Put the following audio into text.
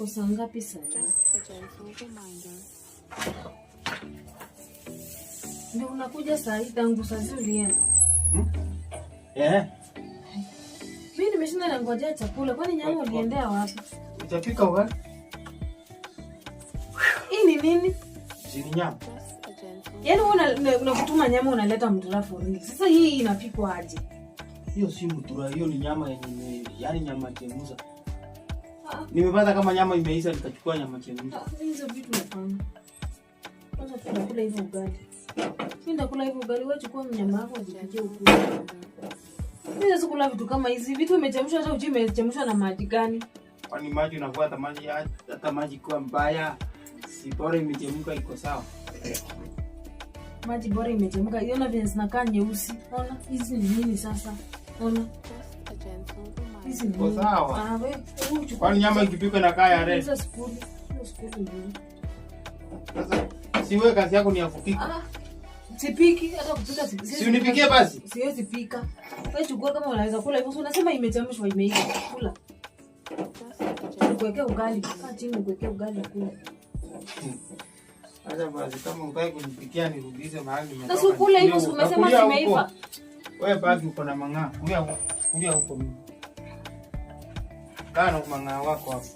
Saa ngapi sasa? Ndio unakuja saa hii tangu saa zile. Mimi nimeshinda na ngojea chakula. Kwani nyama uliendea wapi? Utapika wapi? Hii ni nini? Ni nyama. Yaani unakutuma nyama unaleta mtura forili. Sasa hii inapikwa aje? Hiyo si mtura, hiyo ni nyama yenye yaani nyama chemuza. Nimepata kama nyama imeisha nikachukua nyama chemuza. Hizo vitu hapana. Kwanza tunakula hivyo ugali. Nenda kula hivyo ugali, wewe chukua nyama yako ujipikie ukule. Mimi sasa kula vitu kama hizi, vitu imechemshwa hata uji imechemshwa na maji gani? Kwani maji unafuata maji hata maji kwa mbaya. Si bora imechemka iko sawa. Maji bora imechemka. Iona vile zinakaa nyeusi. Ona hizi ni nini sasa? Ona. Hizi ni nini? Sawa. Wewe chukua. Kwani nyama ikipikwa na kaya red. Hizo skuli. Hizo skuli ndio. Sasa si wewe kazi yako ni ya kupika. Sipiki hata kupika sipiki. Si unipikie basi. Siwezi pika. Wewe chukua kama unaweza kula hivyo. Unasema imechemshwa imeiva. Kula. Kuwekea ugali. Kaa chini kuwekea ugali kula. Acha basi kama unataka kunipikia nirudishe mahali nimetoka. Sasa kula hivyo umesema zimeiva. Wewe basi uko na mang'aa. Kulia huko mimi. Kana mang'aa wako hapo.